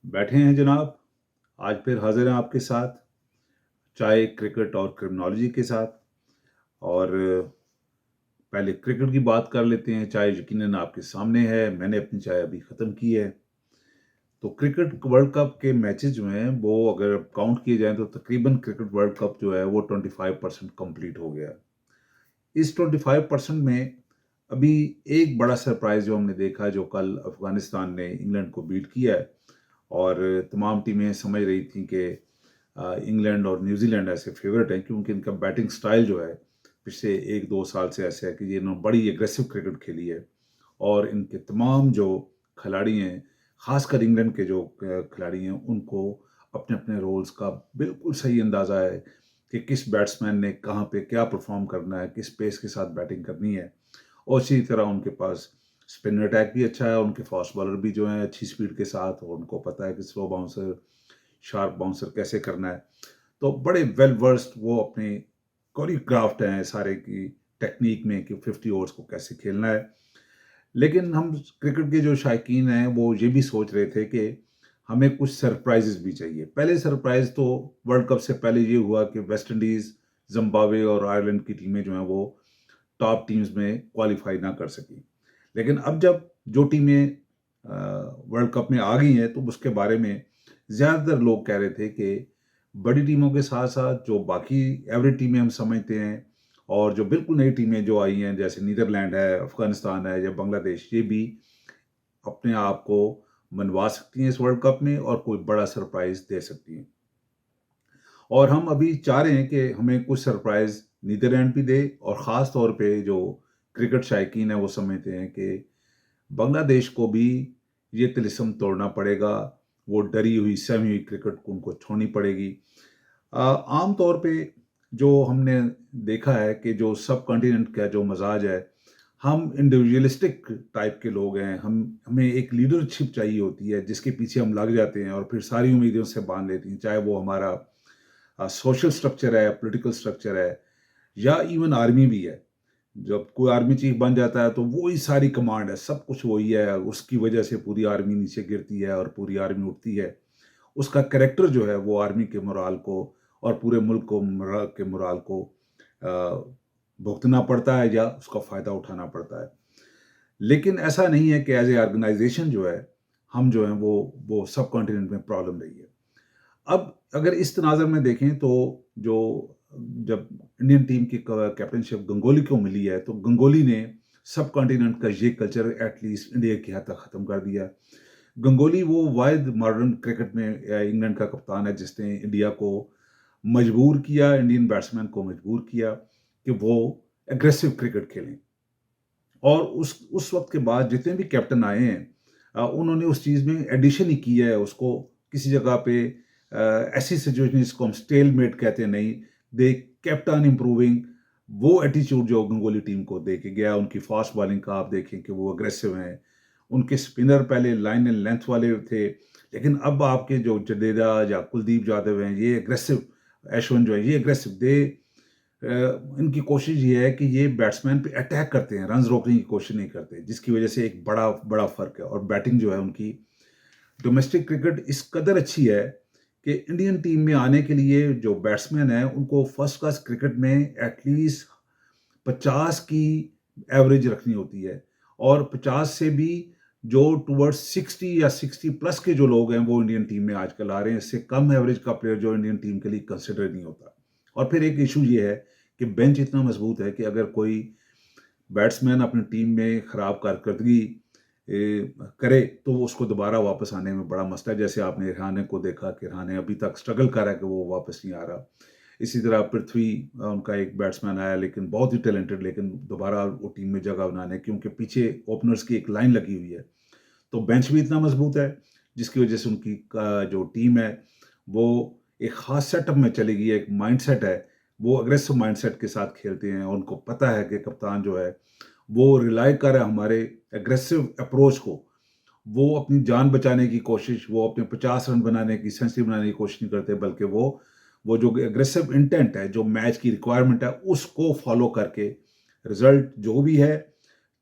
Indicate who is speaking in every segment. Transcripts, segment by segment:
Speaker 1: बैठे हैं जनाब। आज फिर हाजिर हैं आपके साथ, चाय, क्रिकेट और क्रिमिनोलॉजी के साथ। और पहले क्रिकेट की बात कर लेते हैं। चाय यकीनन आपके सामने है, मैंने अपनी चाय अभी ख़त्म की है। तो क्रिकेट वर्ल्ड कप के मैचेस जो हैं वो अगर काउंट किए जाएँ तो तकरीबन क्रिकेट वर्ल्ड कप जो है वो 25% कंप्लीट हो गया। इस 25% में अभी एक बड़ा सरप्राइज़ जो हमने देखा, जो कल अफ़गानिस्तान ने इंग्लैंड को बीट किया है। और तमाम टीमें समझ रही थीं कि इंग्लैंड और न्यूज़ीलैंड ऐसे फेवरेट हैं क्योंकि इनका बैटिंग स्टाइल जो है पिछले 1-2 साल से ऐसा है कि ये इन्होंने बड़ी एग्रेसिव क्रिकेट खेली है। और इनके तमाम जो खिलाड़ी हैं, ख़ासकर इंग्लैंड के जो खिलाड़ी हैं, उनको अपने-अपने रोल्स का बिल्कुल सही अंदाज़ा है कि किस बैट्समैन ने कहाँ पे क्या परफ़ॉर्म करना है, किस पेस के साथ बैटिंग करनी है। और इसी तरह उनके पास स्पिन अटैक भी अच्छा है, उनके फास्ट बॉलर भी जो हैं अच्छी स्पीड के साथ, और उनको पता है कि स्लो बाउंसर, शार्प बाउंसर कैसे करना है। तो बड़े वेल वर्स्ड वो अपने कोरियोग्राफ्ड हैं सारे की टेक्नीक में कि 50 ओवर्स को कैसे खेलना है। लेकिन हम क्रिकेट के जो शायकीन हैं वो ये भी सोच रहे थे कि हमें कुछ सरप्राइज़ेज़ भी चाहिए। पहले सरप्राइज़ तो वर्ल्ड कप से पहले ये हुआ कि वेस्ट इंडीज़, ज़िम्बाब्वे और आयरलैंड की टीमें जो हैं वो टॉप टीम्स में क्वालीफाई ना कर सकी। लेकिन अब जब जो टीमें वर्ल्ड कप में आ गई हैं तो उसके बारे में ज़्यादातर लोग कह रहे थे कि बड़ी टीमों के साथ-साथ जो बाकी एवरेज टीमें हम समझते हैं और जो बिल्कुल नई टीमें जो आई हैं जैसे नीदरलैंड है, अफ़गानिस्तान है या बांग्लादेश, ये भी अपने आप को मनवा सकती हैं इस वर्ल्ड कप में और कोई बड़ा सरप्राइज़ दे सकती हैं। और हम अभी चाह रहे हैं कि हमें कुछ सरप्राइज़ नीदरलैंड भी दे, और ख़ास तौर पे जो क्रिकेट शायकीन है वो समझते हैं कि बांग्लादेश को भी ये तिलिस्म तोड़ना पड़ेगा। वो डरी हुई, सहमी हुई क्रिकेट को उनको छोड़नी पड़ेगी। आम तौर पे जो हमने देखा है कि जो सब कॉन्टिनेंट का जो मज़ाज है, हम इंडिविजुअलिस्टिक टाइप के लोग हैं। हमें एक लीडरशिप चाहिए होती है जिसके पीछे हम लग जाते हैं और फिर सारी उम्मीदें उससे बाँध लेती हैं। चाहे वो हमारा सोशल स्ट्रक्चर है, पॉलिटिकल स्ट्रक्चर है या इवन आर्मी भी है। जब कोई आर्मी चीफ बन जाता है तो वो ही सारी कमांड है, सब कुछ वही है, उसकी वजह से पूरी आर्मी नीचे गिरती है और पूरी आर्मी उठती है। उसका कैरेक्टर जो है वो आर्मी के मोराल को और पूरे मुल्क को के मोराल को अ, भुगतना पड़ता है या उसका फ़ायदा उठाना पड़ता है। लेकिन ऐसा नहीं है कि एज़ ए ऑर्गेनाइज़ेशन जो है, हम जो हैं वो सब कॉन्टिनेंट में प्रॉब्लम रही है। अब अगर इस तनाज़र में देखें तो जो जब इंडियन टीम की कैप्टनशिप गंगोली को मिली है, तो गंगोली ने सब कॉन्टिनेंट का ये कल्चर एटलीस्ट इंडिया की हद तक ख़त्म कर दिया। गंगोली वो वाहिद मॉडर्न क्रिकेट में इंग्लैंड का कप्तान है जिसने इंडिया को मजबूर किया, इंडियन बैट्समैन को मजबूर किया कि वो एग्रेसिव क्रिकेट खेलें। और उस वक़्त के बाद जितने भी कैप्टन आए हैं, उन्होंने उस चीज़ में एडिशन ही किया है उसको किसी जगह पे ऐसी सिचुएशन जिसको हम स्टेलमेट कहते हैं, नहीं, दे केप्ट ऑन इम्प्रूविंग। वो एटीट्यूड जो गंगोली टीम को दे के गया, उनकी फास्ट बॉलिंग का आप देखें कि वो अग्रेसिव हैं। उनके स्पिनर पहले लाइन एंड लेंथ वाले थे, लेकिन अब आपके जो जडेजा या कुलदीप यादव हैं, ये अग्रेसिव, अश्विन जो है ये अग्रेसिव, इनकी कोशिश ये है कि ये बैट्समैन पे अटैक करते हैं, रन्स रोकने की कोशिश नहीं करते, जिसकी वजह से एक बड़ा बड़ा फ़र्क है। और बैटिंग जो है उनकी, डोमेस्टिक क्रिकेट इस कदर अच्छी है कि इंडियन टीम में आने के लिए जो बैट्समैन हैं, उनको फर्स्ट क्लास क्रिकेट में एटलीस्ट 50 की एवरेज रखनी होती है। और 50 से भी जो टुवर्ड्स 60 या 60 प्लस के जो लोग हैं, वो इंडियन टीम में आजकल आ रहे हैं। इससे कम एवरेज का प्लेयर जो इंडियन टीम के लिए कंसिडर नहीं होता। और फिर एक इशू ये है कि बेंच इतना मजबूत है कि अगर कोई बैट्समैन अपनी टीम में खराब कारकर्दगी करे तो वो उसको दोबारा वापस आने में बड़ा मसला है। जैसे आपने रहाणे को देखा कि रहाणे अभी तक स्ट्रगल कर रहा है कि वो वापस नहीं आ रहा। इसी तरह पृथ्वी, उनका एक बैट्समैन आया लेकिन बहुत ही टैलेंटेड, लेकिन दोबारा वो टीम में जगह बनाने, क्योंकि पीछे ओपनर्स की एक लाइन लगी हुई है। तो बेंच भी इतना मजबूत है जिसकी वजह से उनकी जो टीम है वो एक ख़ास सेटअप में चली गई है, एक माइंडसेट है। वो अग्रेसिव माइंडसेट के साथ खेलते हैं और उनको पता है कि कप्तान जो है वो रिलाय कर रहा है हमारे एग्रेसिव अप्रोच को। वो अपनी जान बचाने की कोशिश, वो अपने 50 रन बनाने की, सेंचुरी बनाने की कोशिश नहीं करते, बल्कि वो जो एग्रेसिव इंटेंट है, जो मैच की रिक्वायरमेंट है, उसको फॉलो करके रिजल्ट जो भी है,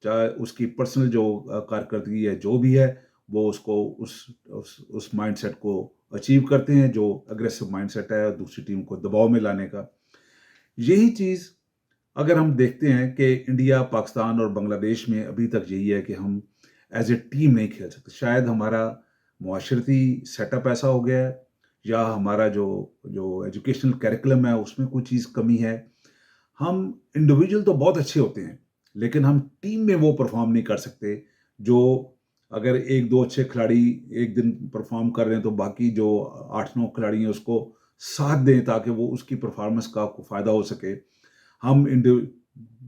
Speaker 1: चाहे उसकी पर्सनल जो कारकर्दगी है, जो भी है, وہ اس کو اس مائنڈ سیٹ کو اچیو کرتے ہیں جو اگریسو مائنڈ سیٹ ہے دوسری ٹیم کو دباؤ میں لانے کا. یہی چیز اگر ہم دیکھتے ہیں کہ انڈیا، پاکستان اور بنگلہ دیش میں ابھی تک یہی ہے کہ ہم ایز اے ٹیم نہیں کھیل سکتے. شاید ہمارا معاشرتی سیٹ اپ ایسا ہو گیا ہے، یا ہمارا جو ایجوکیشنل کیریکولم ہے اس میں کوئی چیز کمی ہے. ہم انڈیویجول تو بہت اچھے ہوتے ہیں، لیکن ہم ٹیم میں وہ پرفارم نہیں کر سکتے جو اگر ایک دو اچھے کھلاڑی ایک دن پرفارم کر رہے ہیں تو باقی جو 8-9 کھلاڑی ہیں اس کو ساتھ دیں تاکہ وہ اس کی پرفارمنس کا کو فائدہ ہو سکے. ہم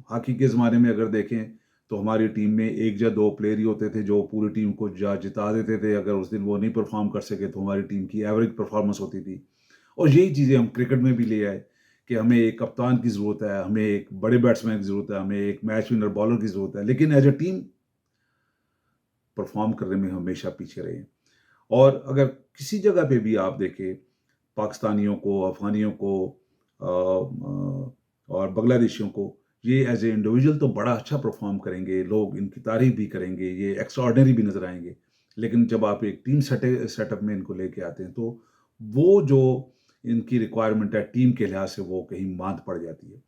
Speaker 1: ہاکی کے زمانے میں اگر دیکھیں تو ہماری ٹیم میں ایک یا دو پلیئر ہی ہوتے تھے جو پوری ٹیم کو جتا دیتے تھے. اگر اس دن وہ نہیں پرفارم کر سکے تو ہماری ٹیم کی ایوریج پرفارمنس ہوتی تھی. اور یہی چیزیں ہم کرکٹ میں بھی لے آئے کہ ہمیں ایک کپتان کی ضرورت ہے، ہمیں ایک بڑے بیٹسمین کی ضرورت ہے، ہمیں ایک میچ ونر بالر کی ضرورت ہے، لیکن ایز اے ٹیم پرفارم کرنے میں ہمیشہ پیچھے رہے ہیں. اور اگر کسی جگہ پہ بھی آپ دیکھیں پاکستانیوں کو، افغانیوں کو اور بنگلہ دیشیوں کو، یہ ایز اے انڈیویجول تو بڑا اچھا پرفارم کریں گے، لوگ ان کی تعریف بھی کریں گے، یہ ایکسٹرا آرڈنری بھی نظر آئیں گے. لیکن جب آپ ایک ٹیم سیٹ اپ میں ان کو لے کے آتے ہیں تو وہ جو ان کی ریکوائرمنٹ ہے ٹیم کے لحاظ سے وہ کہیں ماند پڑ جاتی ہے.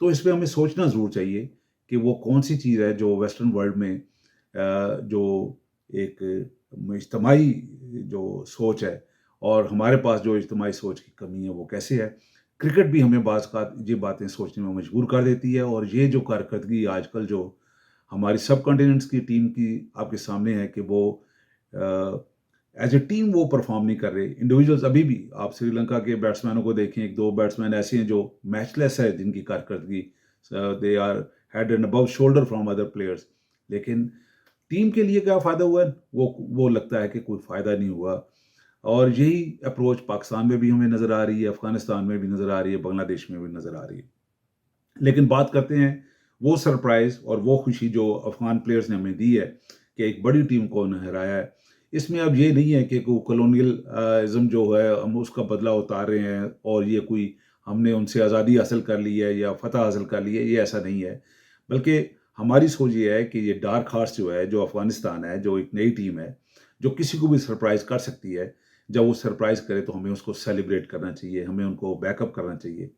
Speaker 1: تو اس پہ ہمیں سوچنا ضرور چاہیے کہ وہ کون سی چیز ہے جو ویسٹرن ورلڈ میں جو ایک اجتماعی جو سوچ ہے اور ہمارے پاس جو اجتماعی سوچ کی کمی ہے وہ کیسے ہے. کرکٹ بھی ہمیں بعض کا یہ باتیں سوچنے میں مجبور کر دیتی ہے. اور یہ جو کارکردگی آج کل جو ہماری سب کنٹیننٹس کی ٹیم کی آپ کے سامنے ہے کہ وہ ایز اے ٹیم وہ پرفارم نہیں کر رہے. انڈیویجولز ابھی بھی آپ سری لنکا کے بیٹسمینوں کو دیکھیں، ایک دو بیٹسمین ایسے ہیں جو میچ لیس ہے جن کی کارکردگی they are head and above shoulder from other players. لیکن ٹیم کے لیے کیا فائدہ ہوا ہے وہ لگتا ہے کہ کوئی فائدہ نہیں ہوا. اور یہی اپروچ پاکستان میں بھی ہمیں نظر آ رہی ہے، افغانستان میں بھی نظر آ رہی ہے، بنگلہ دیش میں بھی نظر آ رہی ہے. لیکن بات کرتے ہیں وہ سرپرائز اور وہ خوشی جو افغان پلیئرز نے ہمیں دی ہے کہ ایک بڑی ٹیم کو انہیں ہرایا ہے. اس میں اب یہ نہیں ہے کہ کوئی کولونیل ازم جو ہے ہم اس کا بدلہ اتار رہے ہیں اور یہ کوئی ہم نے ان سے آزادی حاصل کر لی ہے یا فتح حاصل کر لی ہے، یہ ایسا نہیں ہے. بلکہ ہماری سوچ یہ ہے کہ یہ ڈارک ہارس جو ہے، جو افغانستان ہے، جو ایک نئی ٹیم ہے جو کسی کو بھی سرپرائز کر سکتی ہے، جب وہ سرپرائز کرے تو ہمیں اس کو سیلیبریٹ کرنا چاہیے، ہمیں ان کو بیک اپ کرنا چاہیے.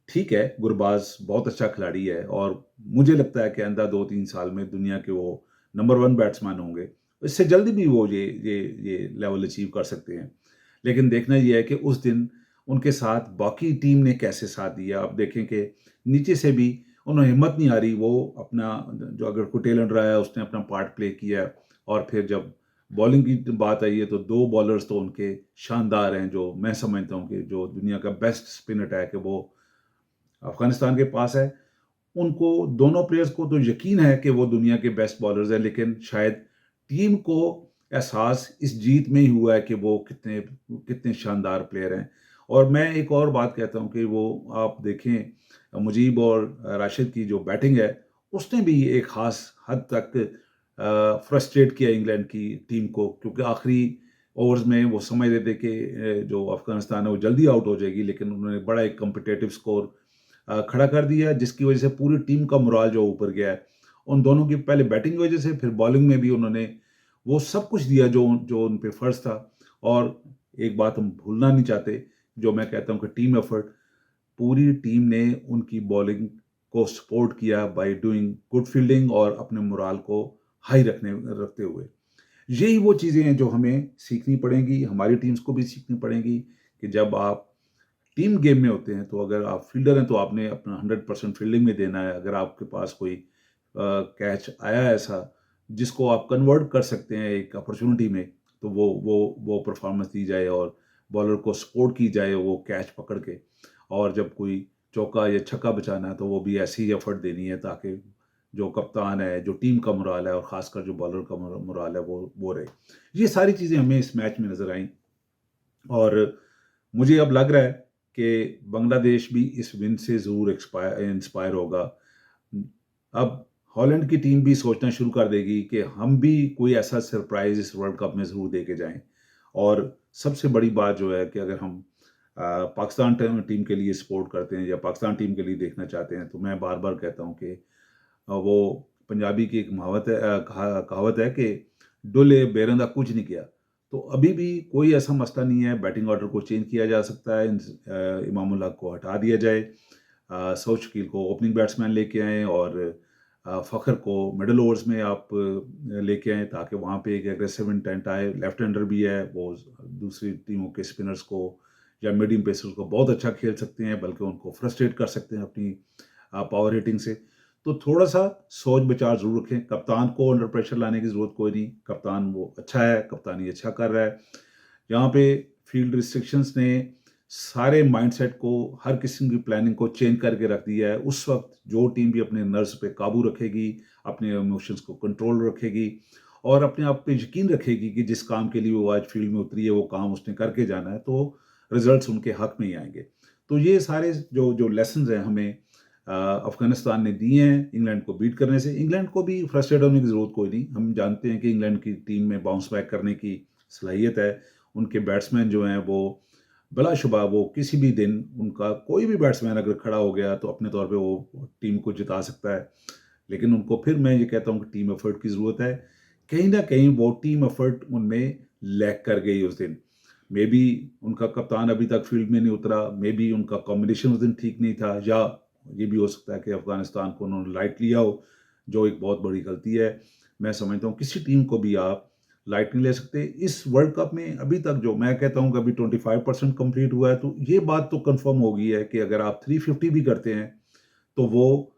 Speaker 1: ٹھیک ہے، گرباز بہت اچھا کھلاڑی ہے اور مجھے لگتا ہے کہ آئندہ 2-3 سال میں دنیا کے وہ نمبر 1 بیٹسمین ہوں گے. اس سے جلدی بھی وہ یہ لیول اچیو کر سکتے ہیں. لیکن دیکھنا یہ ہے کہ اس دن ان کے ساتھ باقی ٹیم نے کیسے ساتھ دیا. آپ دیکھیں کہ نیچے سے بھی انہیں ہمت نہیں آ رہی، وہ اپنا جو اگر کوئی ٹیلنٹ رہا ہے اس نے اپنا پارٹ پلے کیا ہے. اور پھر جب بالنگ کی بات آئی ہے تو 2 بالرز تو ان کے شاندار ہیں، جو میں سمجھتا ہوں کہ جو دنیا کا بیسٹ اسپن اٹیک ہے وہ افغانستان کے پاس ہے. ان کو دونوں پلیئرز کو تو یقین ہے کہ وہ دنیا کے بیسٹ بالرز ہیں، لیکن شاید ٹیم کو احساس اس جیت میں ہی ہوا ہے کہ وہ کتنے شاندار پلیئر ہیں. اور میں ایک اور بات کہتا ہوں کہ وہ آپ دیکھیں مجیب اور راشد کی جو بیٹنگ ہے اس نے بھی ایک خاص حد تک فرسٹریٹ کیا انگلینڈ کی ٹیم کو، کیونکہ آخری اوورز میں وہ سمجھ رہے تھے کہ جو افغانستان ہے وہ جلدی آؤٹ ہو جائے گی، لیکن انہوں نے بڑا ایک کمپٹیٹو سکور کھڑا کر دیا جس کی وجہ سے پوری ٹیم کا مرال جو اوپر گیا ہے. ان دونوں کی پہلے بیٹنگ کی وجہ سے، پھر بالنگ میں بھی انہوں نے وہ سب کچھ دیا جو ان پہ فرض تھا. اور ایک بات ہم بھولنا نہیں چاہتے جو میں کہتا ہوں کہ ٹیم ایفرٹ، پوری ٹیم نے ان کی بالنگ کو سپورٹ کیا بائی ڈوئنگ گڈ فیلڈنگ اور اپنے مرال کو ہائی رکھتے ہوئے. یہی وہ چیزیں ہیں جو ہمیں سیکھنی پڑیں گی، ہماری ٹیمز کو بھی سیکھنی پڑیں گی کہ جب آپ ٹیم گیم میں ہوتے ہیں تو اگر آپ فیلڈر ہیں تو آپ نے اپنا 100% فیلڈنگ میں دینا ہے. اگر آپ کے پاس کوئی کیچ آیا ایسا جس کو آپ کنورٹ کر سکتے ہیں ایک اپرچونٹی میں تو وہ پرفارمنس دی جائے اور بالر کو سپورٹ کی جائے وہ کیچ پکڑ کے. اور جب کوئی چوکا یا چھکا بچانا ہے تو وہ بھی ایسی ہی ایفرٹ دینی ہے تاکہ جو کپتان ہے، جو ٹیم کا مرال ہے اور خاص کر جو بالر کا مرال ہے وہ رہے. یہ ساری چیزیں ہمیں اس میچ میں نظر آئیں اور مجھے اب لگ رہا ہے کہ بنگلہ دیش بھی اس ون سے ضرور انسپائر ہوگا. اب ہالینڈ کی ٹیم بھی سوچنا شروع کر دے گی کہ ہم بھی کوئی ایسا سرپرائز اس ورلڈ کپ میں ضرور دے کے جائیں. اور سب سے بڑی بات جو ہے کہ اگر ہم پاکستان ٹیم کے لیے سپورٹ کرتے ہیں یا پاکستان ٹیم کے لیے دیکھنا چاہتے ہیں تو میں بار بار کہتا ہوں کہ وہ پنجابی کی ایک کہاوت ہے کہ डुले बेरंदा कुछ नहीं किया। तो अभी भी कोई ऐसा मसला नहीं है, बैटिंग ऑर्डर को चेंज किया जा सकता है, इमामुल हक को हटा दिया जाए, सऊद शकील को ओपनिंग बैट्समैन लेके आएँ और फ़खर को मिडल ओवर्स में आप लेके आएँ ताकि वहाँ पे एक एग्रेसिव इंटेंट आए। लेफ्ट हैंडर भी है, वो दूसरी टीमों के स्पिनर्स को या मीडियम पेसर्स को बहुत अच्छा खेल सकते हैं, बल्कि उनको फ्रस्ट्रेट कर सकते हैं अपनी पावर हिटिंग से। तो थोड़ा-सा सोच विचार ज़रूर रखें। कप्तान को अंडर प्रेशर लाने की ज़रूरत कोई नहीं, कप्तान वो अच्छा है, कप्तानी अच्छा कर रहा है। यहाँ पे फील्ड रिस्ट्रिक्शंस ने सारे माइंडसेट को, हर किस्म की प्लानिंग को चेंज करके रख दिया है। उस वक़्त जो टीम भी अपने नर्व्स पे काबू रखेगी, अपने इमोशंस को कंट्रोल रखेगी और अपने आप पे यकीन रखेगी कि जिस काम के लिए वो आज फील्ड में उतरी है, वो काम उसने करके जाना है, तो रिज़ल्ट्स उनके हक में ही आएँगे। तो ये सारे जो जो लेसन्स हैं हमें अफ़गानिस्तान ने दिए हैं इंग्लैंड को बीट करने से। इंग्लैंड को भी फ्रस्ट्रेट होने की ज़रूरत कोई नहीं। हम जानते हैं कि इंग्लैंड की टीम में बाउंस बैक करने की सलाहियत है। उनके बैट्समैन जो हैं वो बिलाशुबा वो किसी भी दिन उनका कोई भी बैट्समैन अगर खड़ा हो गया तो अपने तौर पे वो टीम को जिता सकता है। लेकिन उनको फिर मैं ये कहता हूँ कि टीम एफर्ट की ज़रूरत है। कहीं न कहीं वो टीम एफर्ट उनमें लैक कर गई उस दिन। मेबी उनका कप्तान अभी तक फील्ड में नहीं उतरा, मेबी उनका कॉम्बिनेशन उस दिन ठीक नहीं था, या ये भी हो सकता है कि अफ़गानिस्तान को उन्होंने लाइट लिया हो, जो एक बहुत बड़ी गलती है। मैं समझता हूँ किसी टीम को भी आप लाइट नहीं ले सकते। इस वर्ल्ड कप में अभी तक जो मैं कहता हूँ कि अभी 25% कंप्लीट हुआ है, तो ये बात तो कन्फर्म हो गई है कि अगर आप 350 भी करते हैं, तो वो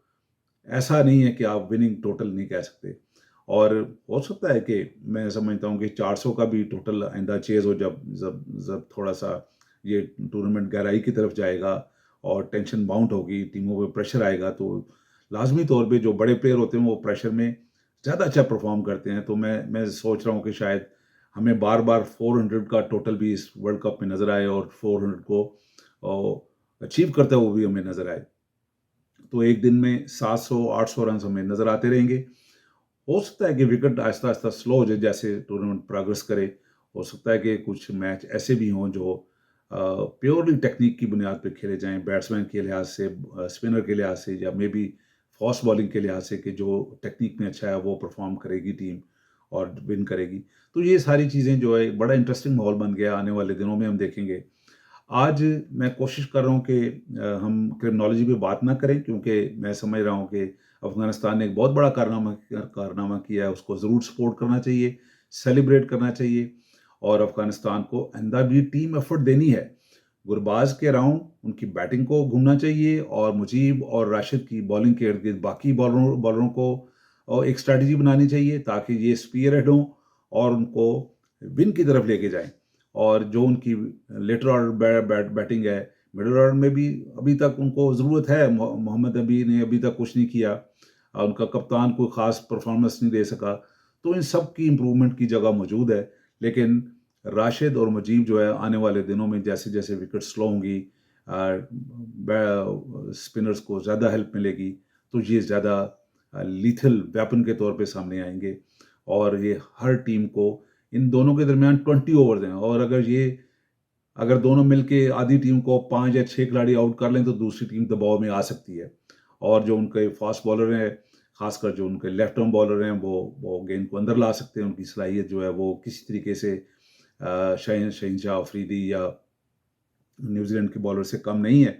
Speaker 1: ऐसा नहीं है कि आप विनिंग टोटल नहीं कह सकते। और हो सकता है कि मैं समझता हूँ कि 400 का भी टोटल आइंदा चेज़ हो, जब जब जब थोड़ा-सा ये टूर्नामेंट गहराई की तरफ जाएगा और टेंशन माउंट होगी, टीमों पे प्रेशर आएगा, तो लाज़मी तौर पे जो बड़े प्लेयर होते हैं वो प्रेशर में ज़्यादा अच्छा परफ़ॉर्म करते हैं। तो मैं सोच रहा हूँ कि शायद हमें बार-बार 400 का टोटल भी इस वर्ल्ड कप में नज़र आए और 400 को अचीव करते हुए भी हमें नज़र आए। तो एक दिन में 700-800 रन्स हमें नज़र आते रहेंगे। हो सकता है कि विकेट आहिस्ता-आहिस्ता स्लो हो जाए जैसे टूर्नामेंट प्रोग्रेस करे। हो सकता है कि कुछ मैच ऐसे भी हों जो प्योरली टेक्निक की बुनियाद पे खेले जाएँ, बैट्समैन के लिहाज से, स्पिनर के लिहाज से, या मेबी फास्ट बॉलिंग के लिहाज से, कि जो टेक्निक में अच्छा है वो परफ़ॉर्म करेगी टीम और विन करेगी। तो ये सारी चीज़ें जो है बड़ा इंटरेस्टिंग माहौल बन गया, आने वाले दिनों में हम देखेंगे। आज मैं कोशिश कर रहा हूँ कि हम क्रिमिनोलॉजी पे बात ना करें, क्योंकि मैं समझ रहा हूँ कि अफ़गानिस्तान ने एक बहुत बड़ा कारनामा किया है, उसको ज़रूर सपोर्ट करना चाहिए, सेलिब्रेट करना चाहिए और अफ़गानिस्तान को आइंदा भी टीम एफ़र्ट देनी है। गुरबाज़ के अराउंड उनकी बैटिंग को घूमना चाहिए और मुजीब और राशिद की बॉलिंग के इर्द-गिर्द बाकी बॉलरों बॉलरों को एक स्ट्रैटेजी बनानी चाहिए ताकि ये स्पीयर हेड हों और उनको विन की तरफ लेके जाएँ। और जो उनकी लेटर ऑर्डर बैटिंग है, मिडल ऑर्डर में भी अभी तक उनको ज़रूरत है। मोहम्मद नबी ने अभी तक कुछ नहीं किया। उनका कप्तान कोई ख़ास परफ़ॉर्मेंस नहीं दे सका। तो इन सब की इम्प्रूवमेंट की जगह मौजूद है। लेकिन राशिद और मुजीब जो है आने वाले दिनों में जैसे-जैसे विकेट स्लो होंगी, स्पिनर्स को ज़्यादा हेल्प मिलेगी, तो ये ज़्यादा लीथल वेपन के तौर पे सामने आएँगे और ये हर टीम को इन दोनों के दरमियान 20 ओवर्स हैं और अगर दोनों मिलके आधी टीम को 5 या 6 खिलाड़ी आउट कर लें तो दूसरी टीम दबाव में आ सकती है। और जो उनके फास्ट बॉलर हैं, ख़ासकर जो उनके लेफ्ट आर्म बॉलर हैं, वो गेंद को अंदर ला सकते हैं। उनकी सलाहियत जो है वो किसी तरीके से शहनशाह अफरीदी या न्यूज़ीलैंड के बॉलर से कम नहीं है।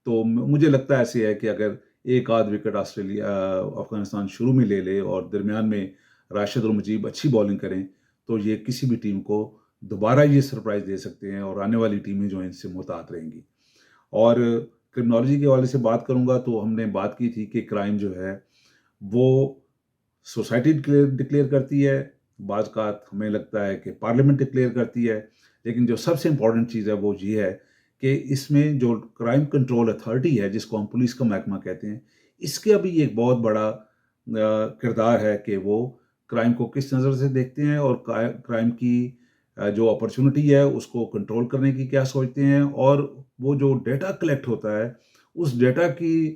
Speaker 1: तो मुझे लगता है ऐसे है कि अगर एक आध विकेट अफ़गानिस्तान शुरू में ले ले और दरमियान में राशिद और मुजीब अच्छी बॉलिंग करें, तो ये किसी भी टीम को दोबारा ये सरप्राइज़ दे सकते हैं और आने वाली टीमें जो हैं इनसे मुहतात रहेंगी। और क्रिमिनोलॉजी के हवाले से बात करूँगा तो हमने बात की थी कि क्राइम जो है वो सोसाइटी डिक्लेयर करती है, बाज़-औक़ात हमें लगता है कि पार्लियामेंट डिक्लेयर करती है, लेकिन जो सबसे इम्पोर्टेंट चीज़ है वो ये है कि इसमें जो क्राइम कंट्रोल अथॉरिटी है, जिसको हम पुलिस का महकमा कहते हैं, इसका भी एक बहुत बड़ा किरदार है कि वो क्राइम को किस नज़र से देखते हैं और क्राइम की जो अपॉर्चुनिटी है उसको कंट्रोल करने की क्या सोचते हैं और वो जो डेटा कलेक्ट होता है, उस डेटा की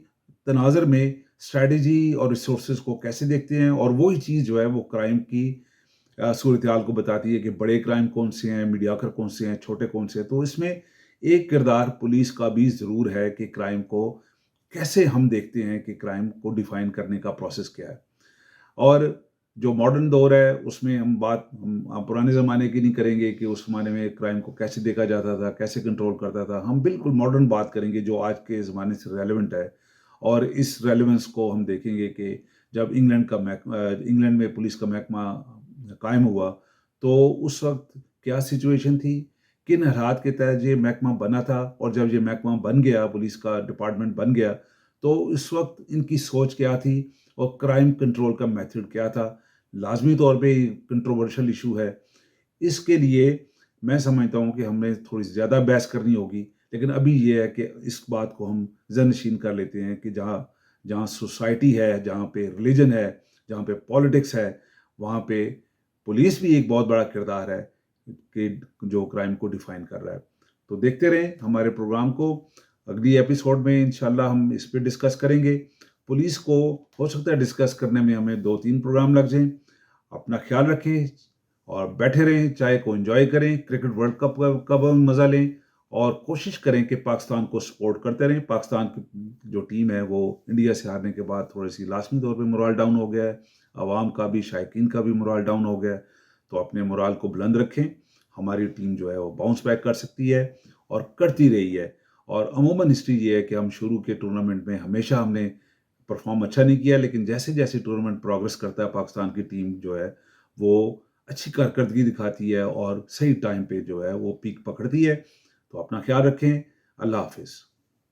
Speaker 1: तनाज़ुर में स्ट्रैटेजी और रिसोर्सेज़ को कैसे देखते हैं और वही चीज़ जो है वो क्राइम की सूरत-ए-हाल को बताती है कि बड़े क्राइम कौन से हैं, मीडियाकर कौन से हैं, छोटे कौन से हैं। तो इसमें एक किरदार पुलिस का भी ज़रूर है कि क्राइम को कैसे हम देखते हैं, कि क्राइम को डिफ़ाइन करने का प्रोसेस क्या है। और جو ماڈرن دور ہے اس میں ہم پرانے زمانے کی نہیں کریں گے کہ اس زمانے میں کرائم کو کیسے دیکھا جاتا تھا، کیسے کنٹرول کرتا تھا. ہم بالکل ماڈرن بات کریں گے جو آج کے زمانے سے ریلیونٹ ہے. اور اس ریلیونس کو ہم دیکھیں گے کہ جب انگلینڈ میں پولیس کا محکمہ قائم ہوا تو اس وقت کیا سچویشن تھی، کن حالات کے تحت یہ محکمہ بنا تھا، اور جب یہ محکمہ بن گیا، پولیس کا ڈپارٹمنٹ بن گیا، تو اس وقت ان کی سوچ کیا تھی اور کرائم کنٹرول کا میتھڈ کیا تھا. لازمی طور پہ کنٹروورشل ایشو ہے. اس کے لیے میں سمجھتا ہوں کہ ہم نے تھوڑی زیادہ بحث کرنی ہوگی، لیکن ابھی یہ ہے کہ اس بات کو ہم ذہن نشین کر لیتے ہیں کہ جہاں جہاں سوسائٹی ہے، جہاں پہ ریلیجن ہے، جہاں پہ پالیٹکس ہے، وہاں پہ پولیس بھی ایک بہت بڑا کردار ہے کہ جو کرائم کو ڈیفائن کر رہا ہے. تو دیکھتے رہیں ہمارے پروگرام کو. اگلی ایپیسوڈ میں انشاءاللہ ہم اس پہ ڈسکس کریں گے. پولیس کو ہو سکتا ہے ڈسکس کرنے میں ہمیں 2-3 پروگرام لگ جائیں. اپنا خیال رکھیں اور بیٹھے رہیں، چائے کو انجوائے کریں، کرکٹ ورلڈ کپ کا مزہ لیں، اور کوشش کریں کہ پاکستان کو سپورٹ کرتے رہیں. پاکستان کی جو ٹیم ہے وہ انڈیا سے ہارنے کے بعد تھوڑی سی لازمی طور پہ مورال ڈاؤن ہو گیا ہے. عوام کا بھی، شائقین کا بھی مورال ڈاؤن ہو گیا ہے. تو اپنے مورال کو بلند رکھیں. ہماری ٹیم جو ہے وہ باؤنس بیک کر سکتی ہے اور کرتی رہی ہے. اور عموماً ہسٹری یہ ہے کہ ہم شروع کے ٹورنامنٹ میں ہمیشہ ہم نے پرفارم اچھا نہیں کیا، لیکن جیسے جیسے ٹورنامنٹ پروگریس کرتا ہے پاکستان کی ٹیم جو ہے وہ اچھی کارکردگی دکھاتی ہے اور صحیح ٹائم پہ جو ہے وہ پیک پکڑتی ہے. تو اپنا خیال رکھیں. اللہ حافظ.